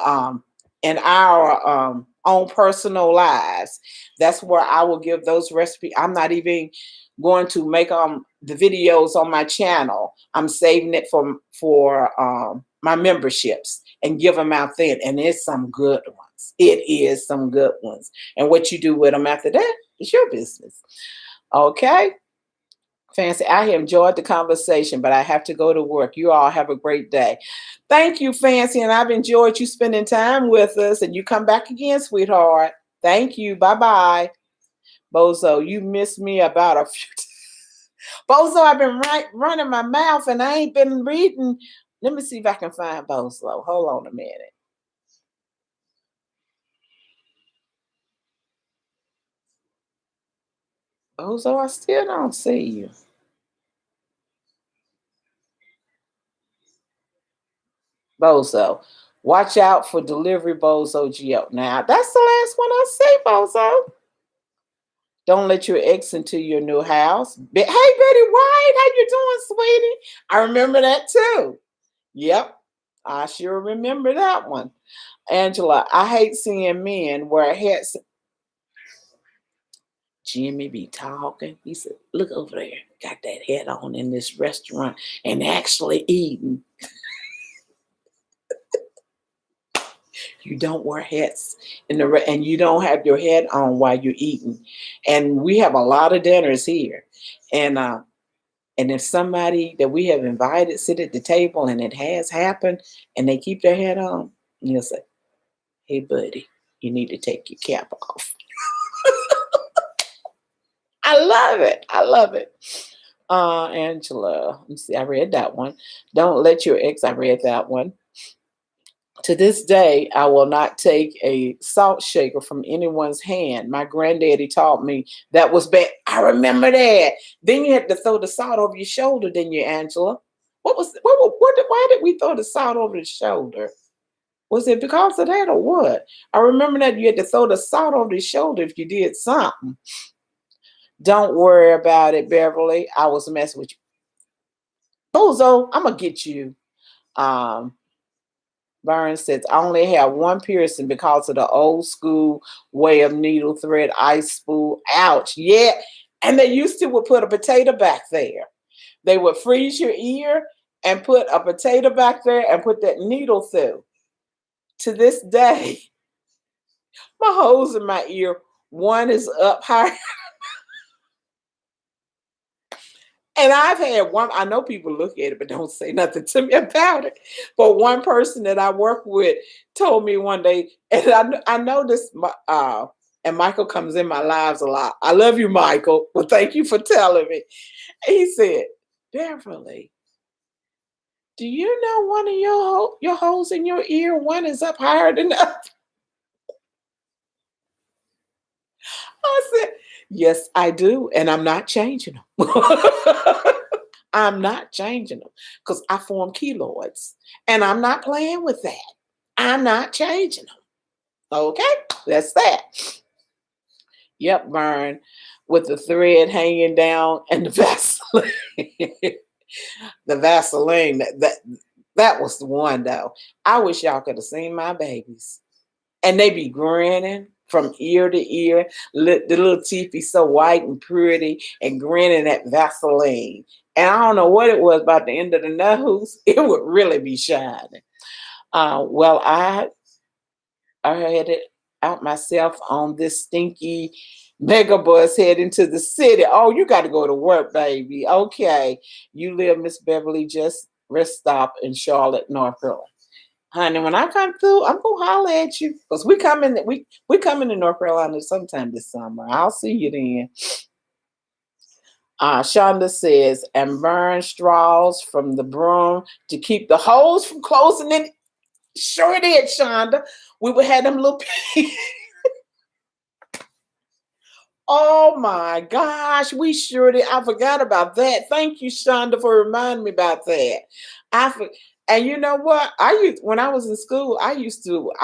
own personal lives. That's where I will give those recipes. I'm not even going to make the videos on my channel. I'm saving it for my memberships and give them out then. And it's some good ones. It is some good ones. And what you do with them after that is your business. Okay. Fancy, I enjoyed the conversation, but I have to go to work. You all have a great day. Thank you, Fancy, and I've enjoyed you spending time with us, and you come back again, sweetheart. Thank you. Bye-bye. Bozo, you missed me about a few times. Bozo, I've been running my mouth, and I ain't been reading. Let me see if I can find Bozo. Hold on a minute. Bozo, I still don't see you. Bozo, watch out for delivery, Bozo Geo. Now, that's the last one I see, Bozo. Don't let your ex into your new house. Hey, Betty White, how you doing, sweetie? I remember that too. Yep, I sure remember that one. Angela, I hate seeing men wear hats. Jimmy be talking. He said, look over there, got that hat on in this restaurant and actually eating. You don't wear hats and you don't have your head on while you're eating. And we have a lot of dinners here. And if somebody that we have invited sit at the table and it has happened and they keep their head on, you'll say, hey, buddy, you need to take your cap off. I love it. I love it. Angela, let me see. I read that one. Don't let your ex. I read that one. To this day, I will not take a salt shaker from anyone's hand. My granddaddy taught me that was bad. I remember that. Then you had to throw the salt over your shoulder, didn't you, Angela? Why did we throw the salt over the shoulder? Was it because of that or what? I remember that you had to throw the salt over the shoulder if you did something. Don't worry about it, Beverly. I was messing with you. Bozo, I'm going to get you. Burns says, I only have one piercing because of the old school way of needle thread, ice spool. Ouch. Yeah. And they used to would put a potato back there. They would freeze your ear and put a potato back there and put that needle through. To this day, my holes in my ear, one is up high. And I've had one, I know people look at it, but don't say nothing to me about it. But one person that I work with told me one day, and I know this, and Michael comes in my lives a lot. I love you, Michael. Well, thank you for telling me. He said, Beverly, do you know one of your holes in your ear, one is up higher than the other? I said, yes, I do. And I'm not changing them. I'm not changing them because I form keloids. And I'm not playing with that. I'm not changing them. Okay, that's that. Yep, burn with the thread hanging down and the Vaseline. The Vaseline, that was the one though. I wish y'all could have seen my babies. And they be grinning from ear to ear. The little teeth be so white and pretty and grinning at Vaseline. And I don't know what it was about the end of the nose. It would really be shining. Well, I headed out myself on this stinky mega bus heading to the city. Oh, you got to go to work, baby. Okay. You live, Miss Beverly, just rest stop in Charlotte, North Carolina. Honey, when I come through, I'm gonna holler at you because we coming to North Carolina sometime this summer. I'll see you then. Shonda says, and burn straws from the broom to keep the holes from closing in. Sure did, Shonda. We would have them little Oh my gosh, we sure did. I forgot about that. Thank you, Shonda, for reminding me about that. And you know what? When I was in school, I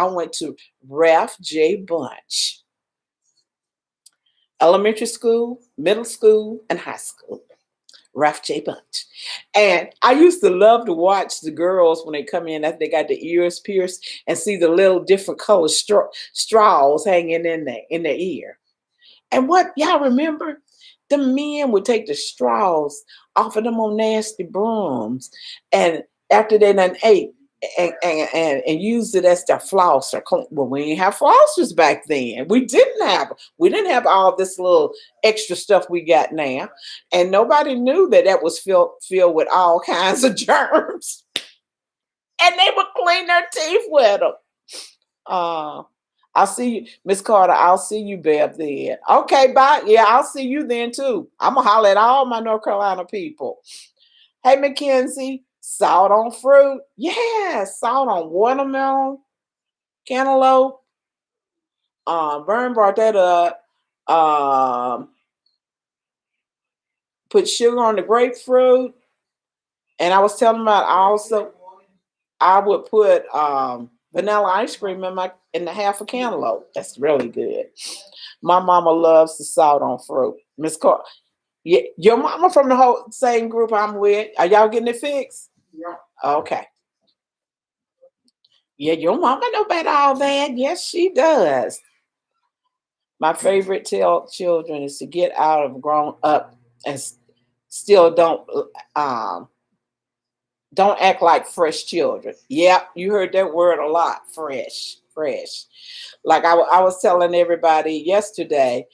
went to Ralph J. Bunch, elementary school, middle school, and high school. Ralph J. Bunch. And I used to love to watch the girls when they come in after they got the ears pierced and see the little different color straws hanging in their ear. And what y'all remember? The men would take the straws off of them on nasty brooms, and after they done ate and used it as their flosser. Well, we didn't have flossers back then. We didn't have all this little extra stuff we got now, and nobody knew that was filled with all kinds of germs. And they would clean their teeth with them. I'll see you, Miss Carter. I'll see you, Bev, then. Okay, bye. Yeah, I'll see you then, too. I'm going to holler at all my North Carolina people. Hey, Mackenzie, salt on fruit. Yeah, salt on watermelon, cantaloupe. Vern brought that up. Put sugar on the grapefruit. And I was telling about I would put vanilla ice cream in the half a cantaloupe. That's really good. My mama loves the salt on fruit. Miss Carter, yeah, your mama from the whole same group I'm with. Are y'all getting it fixed? Yeah. Okay. Yeah, your mama know about all that. Yes, she does. My favorite tell children is to get out of grown up and still don't act like fresh children. Yep, you heard that word a lot. Fresh. Like I was telling everybody yesterday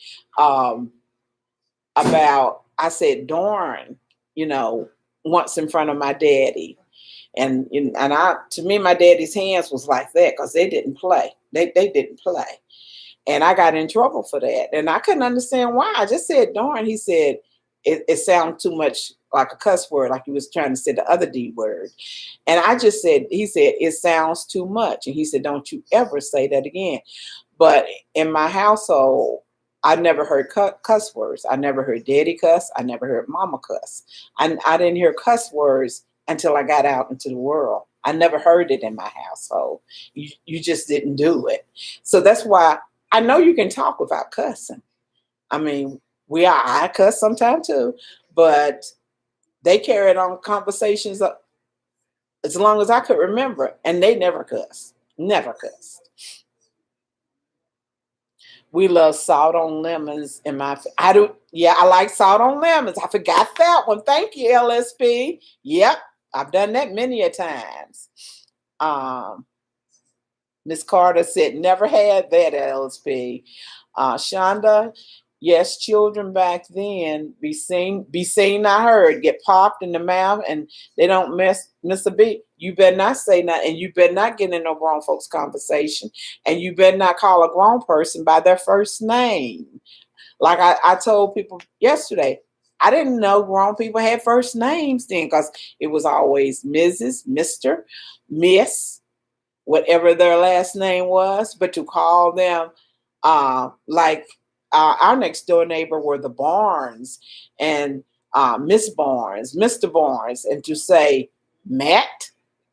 about, I said, Dorn, once in front of my daddy. And to me, my daddy's hands was like that because they didn't play. They didn't play. And I got in trouble for that. And I couldn't understand why. I just said, darn. He said, it sounds too much like a cuss word, like he was trying to say the other D word. And I just said, he said, it sounds too much. And he said, don't you ever say that again. But in my household, I never heard cuss words. I never heard daddy cuss. I never heard mama cuss. I didn't hear cuss words until I got out into the world. I never heard it in my household. You just didn't do it. So that's why I know you can talk without cussing. I mean, I cuss sometimes too, but they carried on conversations as long as I could remember, and they never cussed. Never cussed. We love salt on lemons in my. I do. Yeah, I like salt on lemons. I forgot that one. Thank you, LSP. Yep, I've done that many a times. Um, Miss Carter said, never had that, LSP. Shonda, yes, children back then be seen, not heard, get popped in the mouth, and they don't miss a beat. You better not say nothing, and you better not get in no grown folks conversation, and you better not call a grown person by their first name. Like I told people yesterday, I didn't know grown people had first names then, because it was always Mrs., Mr., Miss, whatever their last name was. But to call them like our next door neighbor were the Barnes, and Miss Barnes, Mr. Barnes, and to say Matt,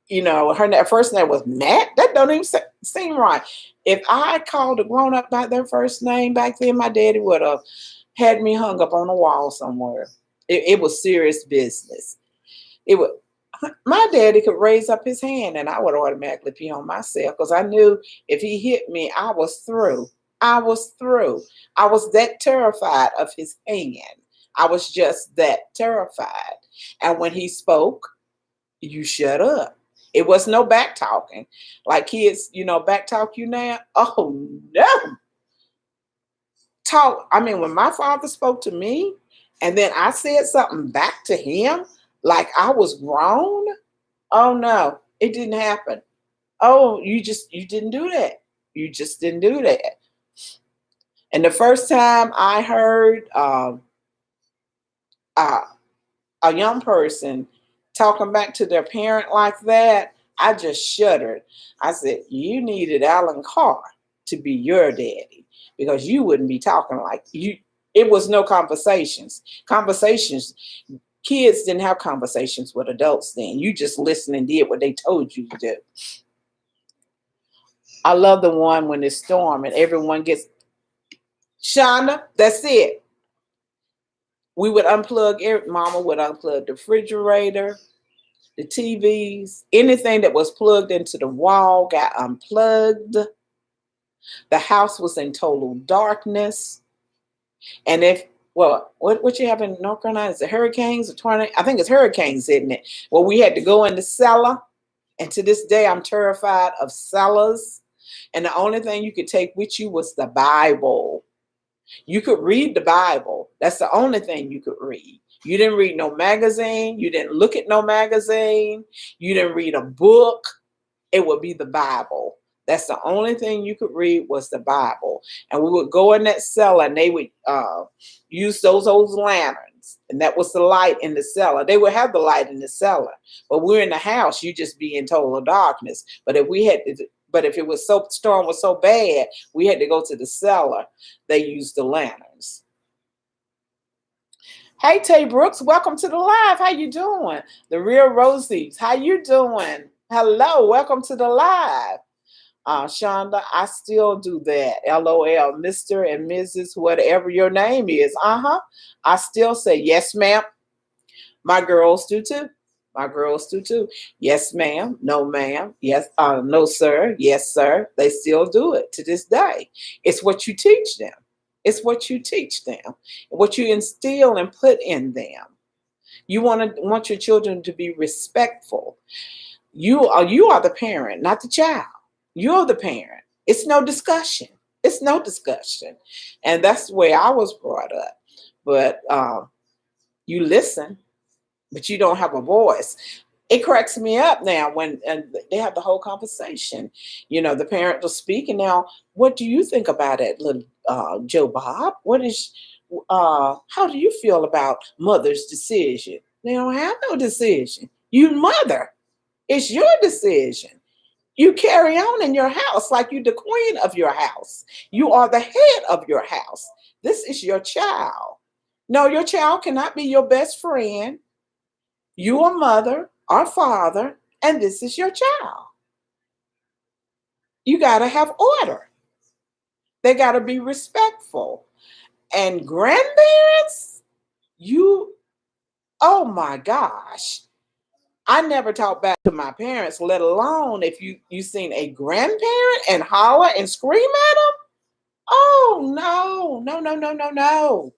her first name was Matt. That don't even seem right. If I called a grown up by their first name back then, my daddy would have had me hung up on a wall somewhere. It was serious business. It would. My daddy could raise up his hand and I would automatically pee on myself, because I knew if he hit me, I was through. I was through. I was that terrified of his hand. I was just that terrified. And when he spoke, you shut up. It was no back talking. Like kids, back talk you now. Oh no. When my father spoke to me and then I said something back to him, like I was grown. Oh no, it didn't happen. Oh, you didn't do that. You just didn't do that. And the first time I heard uh, a young person talking back to their parent like that, I just shuddered. I said, you needed Alan Carr to be your daddy, because you wouldn't be talking like you. It was no conversations. Kids didn't have conversations with adults then. You just listened and did what they told you to do. I love the one when it's storm and everyone gets, Shonda, that's it. We would Mama would unplug the refrigerator, the TVs, anything that was plugged into the wall got unplugged. The house was in total darkness. And what you have in North Carolina, is it hurricanes or tornadoes? I think it's hurricanes, isn't it? Well, we had to go in the cellar. And to this day, I'm terrified of cellars. And the only thing you could take with you was the Bible. You could read the Bible. That's the only thing you could read. You didn't read no magazine. You didn't look at no magazine. You didn't read a book. It would be the Bible. That's the only thing you could read was the Bible. And we would go in that cellar and they would use those old lanterns. And that was the light in the cellar. They would have the light in the cellar. But we're in the house, you just be in total darkness. But if storm was so bad, we had to go to the cellar. They used the lanterns. Hey, Tay Brooks, welcome to the live. How you doing? The Real Rosies, how you doing? Hello, welcome to the live. Shonda, I still do that. LOL, Mr. and Mrs., whatever your name is. I still say yes, ma'am. My girls do too. Yes, ma'am. No, ma'am. Yes, no, sir. Yes, sir. They still do it to this day. It's what you teach them. It's what you teach them. What you instill and put in them. You want your children to be respectful. You are the parent, not the child. You're the parent. It's no discussion. And that's the way I was brought up. But you listen, but you don't have a voice. It cracks me up now when they have the whole conversation. The parent will speak, and now, what do you think about it, little Joe Bob? How do you feel about mother's decision? They don't have no decision. You mother. It's your decision. You carry on in your house like you're the queen of your house. You are the head of your house. This is your child. No, your child cannot be your best friend. You are mother or father, and this is your child. You got to have order. They got to be respectful. And grandparents, oh my gosh. I never talked back to my parents, let alone if you seen a grandparent and holler and scream at them. Oh no, no, no, no, no, no.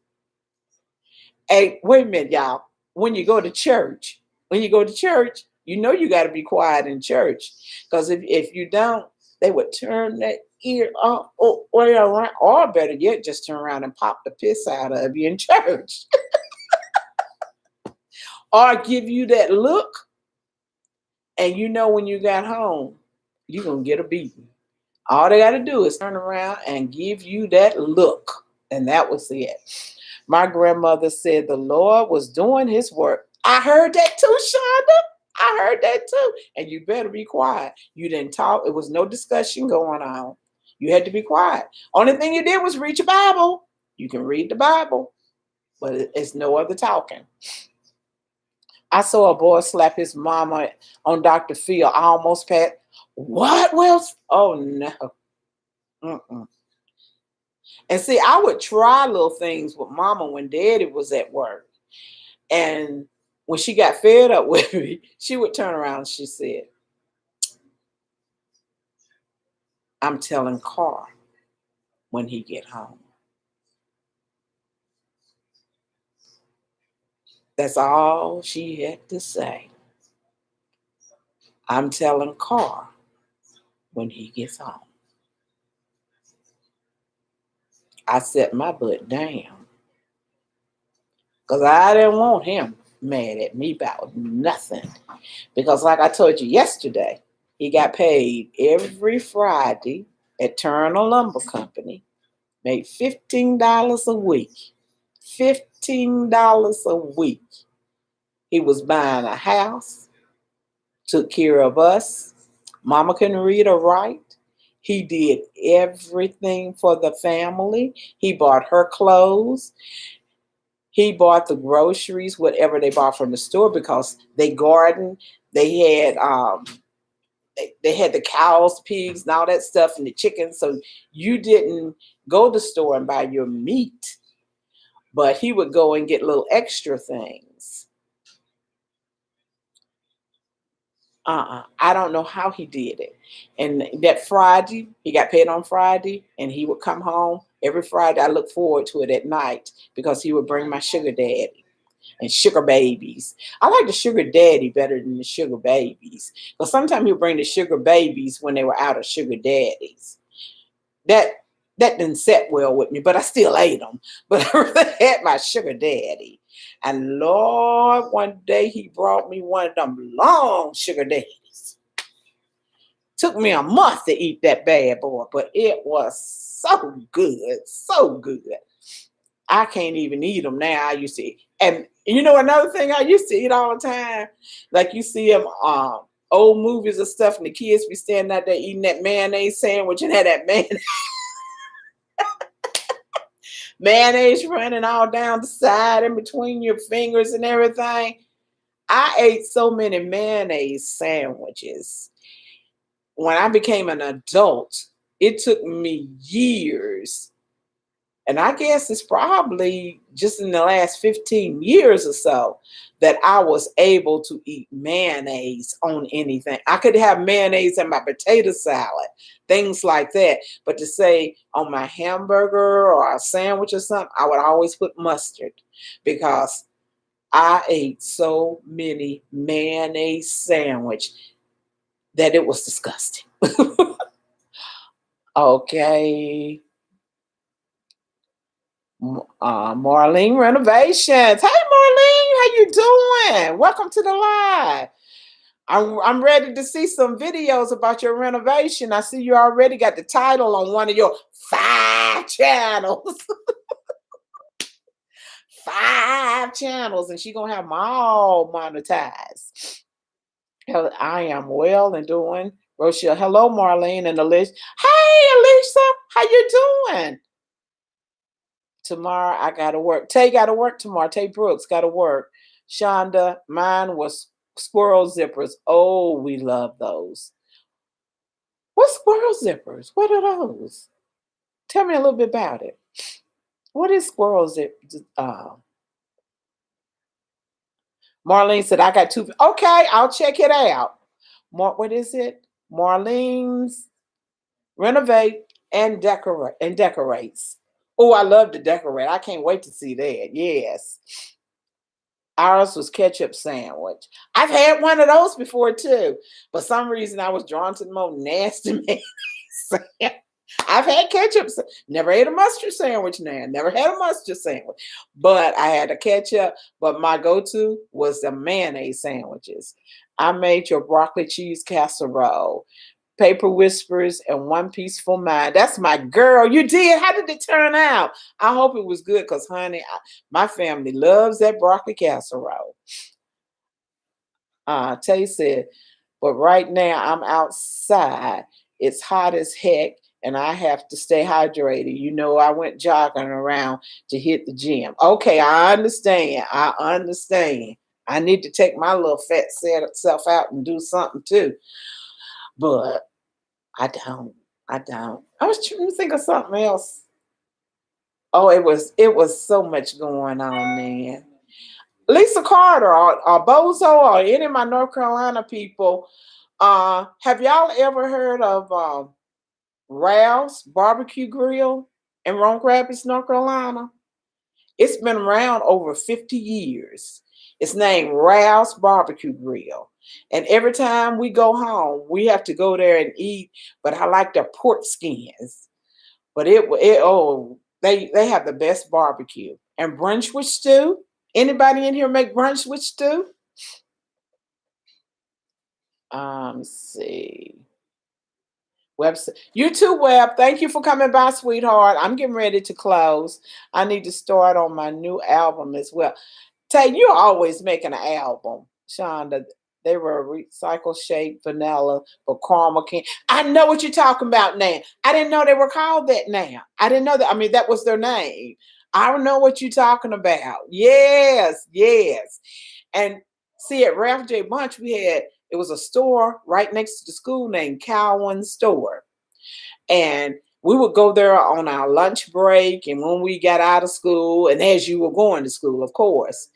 Hey, wait a minute, y'all. When you go to church, you know you got to be quiet in church. Because if you don't, they would turn that ear up or around, or better yet, just turn around and pop the piss out of you in church. Or give you that look, and you know when you got home, you're gonna get a beating. All they gotta do is turn around and give you that look. And that was it. My grandmother said the Lord was doing his work. I heard that too, Shonda. I heard that too. And you better be quiet. You didn't talk. It was no discussion going on. You had to be quiet. Only thing you did was read your Bible. You can read the Bible, but it's no other talking. I saw a boy slap his mama on Dr. Phil. I almost passed. What, Wells? Oh, no. Mm-mm. And see, I would try little things with mama when daddy was at work. And when she got fed up with me, she would turn around and she said, I'm telling Carl when he get home. That's all she had to say. I'm telling Carl when he gets home. I set my butt down because I didn't want him mad at me about nothing. Because like I told you yesterday, he got paid every Friday at Turner Lumber Company, made $15 a week. $15 a week. He was buying a house, took care of us. Mama couldn't read or write. He did everything for the family. He bought her clothes. He bought the groceries, whatever they bought from the store, because they gardened. They had they had the cows, pigs, and all that stuff, and the chickens. So you didn't go to the store and buy your meat, but he would go and get little extra things. I don't know how he did it. And that Friday, he got paid on Friday, and he would come home every Friday. I look forward to it at night because he would bring my sugar daddy and sugar babies. I like the sugar daddy better than the sugar babies because sometimes he'll bring the sugar babies when they were out of sugar daddies. That didn't set well with me, but I still ate them. But I really had my sugar daddy. And Lord, one day he brought me one of them long sugar daddies. Took me a month to eat that bad boy, but it was so good, so good. I can't even eat them now. I used to eat. And you know another thing I used to eat all the time? Like you see them old movies and stuff, and the kids be standing out there eating that mayonnaise sandwich and had that mayonnaise running all down the side in between your fingers and everything. I ate so many mayonnaise sandwiches. When I became an adult, it took me years. And I guess it's probably just in the last 15 years or so that I was able to eat mayonnaise on anything. I could have mayonnaise in my potato salad, things like that. But to say on my hamburger or a sandwich or something, I would always put mustard because I ate so many mayonnaise sandwich that it was disgusting. Okay. Marlene Renovations. Hey, Marlene, how you doing? Welcome to the live. I'm ready to see some videos about your renovation. I see you already got the title on one of your 5 channels. 5 channels, and she's gonna have them all monetized. I am well and doing. Rochelle, hello, Marlene and Alicia. Hey, Alicia, how you doing? Tomorrow I gotta work. Tay gotta work tomorrow. Tay Brooks gotta work. Shonda, mine was squirrel zippers. Oh, we love those. What squirrel zippers? What are those? Tell me a little bit about it. What is squirrel zip? Marlene said, I got two. Okay, I'll check it out. What is it? Marlene's renovate and decorates. Oh, I love to decorate. I can't wait to see that. Yes. Ours was ketchup sandwich. I've had one of those before too. For some reason, I was drawn to the more nasty mayonnaise. I've had ketchup. Never ate a mustard sandwich now. Never had a mustard sandwich. But I had a ketchup. But my go-to was the mayonnaise sandwiches. I made your broccoli cheese casserole, paper whispers, and one peaceful mind. That's my girl. You did. How did it turn out? I hope it was good because, honey, my family loves that broccoli casserole. Tay said, but right now I'm outside. It's hot as heck, and I have to stay hydrated. You know, I went jogging around to hit the gym. Okay, I understand. I understand. I need to take my little fat self out and do something too. But I don't. I don't. I was trying to think of something else. Oh, it was so much going on then. Lisa Carter or Bozo or any of my North Carolina people, have y'all ever heard of Ralph's Barbecue Grill in Roanoke Rapids, North Carolina? It's been around over 50 years. It's named Ralph's Barbecue Grill. And every time we go home, we have to go there and eat. But I like their pork skins. But they have the best barbecue. And brunch with stew. Anybody in here make brunch with stew? Let's see. Website. You too, Web. Thank you for coming by, sweetheart. I'm getting ready to close. I need to start on my new album as well. Tay, you're always making an album. Shonda, they were recycled shape vanilla, but caramel can. I know what you're talking about now. I didn't know they were called that now. I didn't know that. I mean, that was their name. I don't know what you're talking about. Yes, yes. And see, at Ralph J. Bunch, it was a store right next to the school named Cowan Store. And we would go there on our lunch break and when we got out of school, and as you were going to school, of course.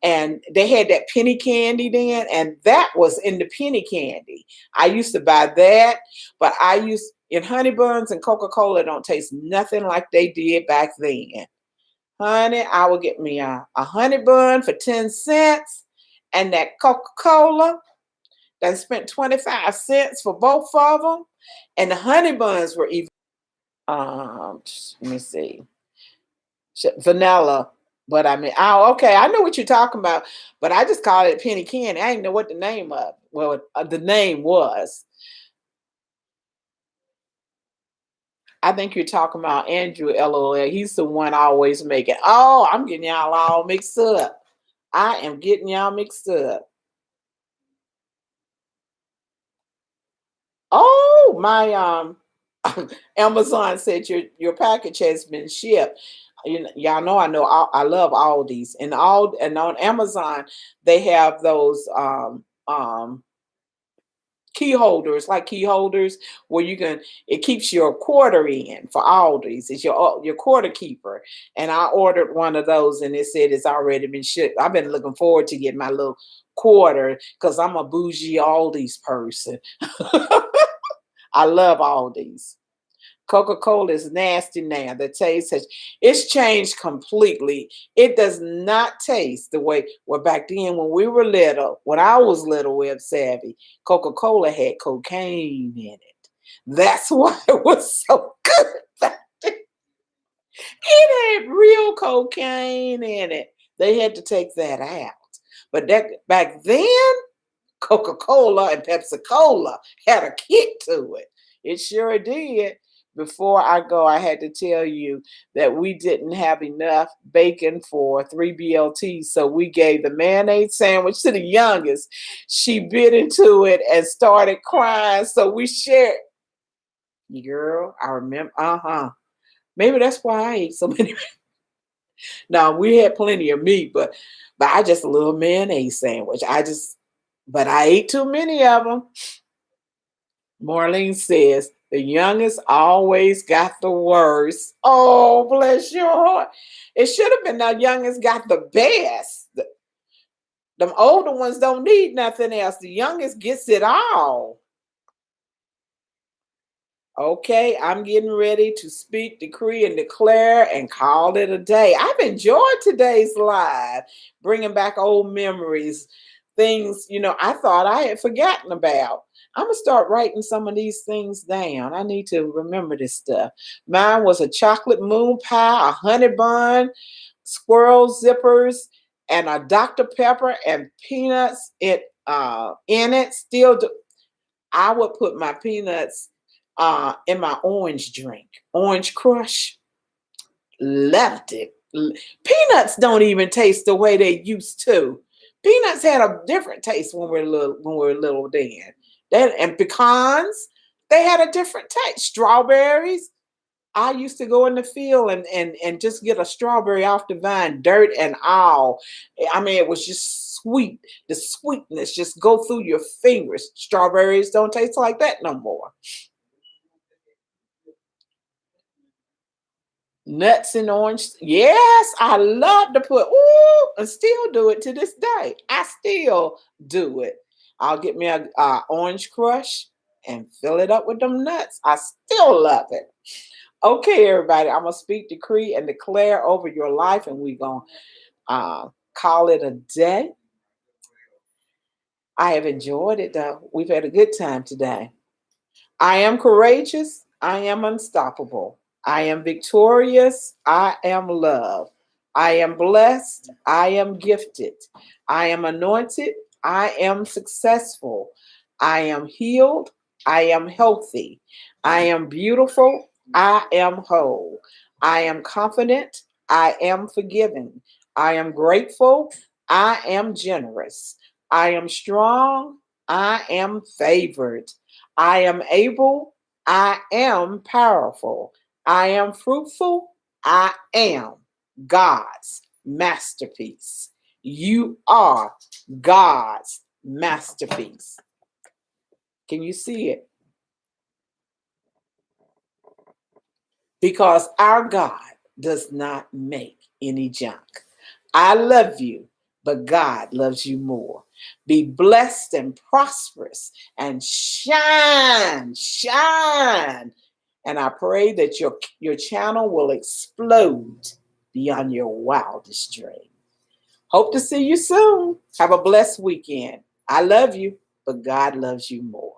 And they had that penny candy then, and that was in the penny candy. I used to buy that, but in honey buns and Coca-Cola don't taste nothing like they did back then. Honey, I would get me a honey bun for 10 cents and that Coca-Cola that spent 25 cents for both of them. And the honey buns were even, let me see, vanilla. But I mean, okay, I know what you're talking about, but I just called it penny candy. I didn't know what the name the name was. I think you're talking about Andrew LOL. He's the one always making. Oh, I'm getting y'all all mixed up. I am getting y'all mixed up. Oh, my Amazon said your package has been shipped. Y'all know I love Aldi's and on Amazon they have those key holders, like key holders where it keeps your quarter in for Aldi's. It's your quarter keeper. And I ordered one of those and it said it's already been shipped. I've been looking forward to getting my little quarter because I'm a bougie Aldi's person. I love Aldi's. Coca-Cola is nasty now. The taste it's changed completely. It does not taste the way, well, back then when I was little, Web Savvy, Coca-Cola had cocaine in it. That's why it was so good back then. It had real cocaine in it. They had to take that out. But back then, Coca-Cola and Pepsi-Cola had a kick to it. It sure did. Before I go, I had to tell you that we didn't have enough bacon for 3 BLTs, so we gave the mayonnaise sandwich to the youngest. She bit into it and started crying, so we shared. Girl, I remember, maybe that's why I ate so many. Now, we had plenty of meat, but I just a little mayonnaise sandwich. But I ate too many of them. Marlene says, the youngest always got the worst. Oh, bless your heart. It should have been the youngest got the best. Them older ones don't need nothing else. The youngest gets it all. Okay, I'm getting ready to speak, decree, and declare and call it a day. I've enjoyed today's live, bringing back old memories, things, I thought I had forgotten about. I'm going to start writing some of these things down. I need to remember this stuff. Mine was a chocolate moon pie, a honey bun, squirrel zippers, and a Dr. Pepper and peanuts in it. I would put my peanuts in my orange drink, orange crush. Loved it. Peanuts don't even taste the way they used to. Peanuts had a different taste when we were little then. And pecans, they had a different taste. Strawberries. I used to go in the field and just get a strawberry off the vine, dirt and all. I mean, it was just sweet. The sweetness just go through your fingers. Strawberries don't taste like that no more. Nuts and orange. Yes, I love to put, and still do it to this day. I still do it. I'll get me a orange crush and fill it up with them nuts. I still love it. Okay, everybody, I'm going to speak, decree, and declare over your life, and we're going to call it a day. I have enjoyed it, though. We've had a good time today. I am courageous. I am unstoppable. I am victorious. I am loved. I am blessed. I am gifted. I am anointed. I am successful. I am healed. I am healthy. I am beautiful. I am whole. I am confident. I am forgiving. I am grateful. I am generous. I am strong. I am favored. I am able. I am powerful. I am fruitful. I am God's masterpiece. You are God's masterpiece. Can you see it? Because our God does not make any junk. I love you, but God loves you more. Be blessed and prosperous and shine. And I pray that your channel will explode beyond your wildest dream. Hope to see you soon. Have a blessed weekend. I love you, but God loves you more.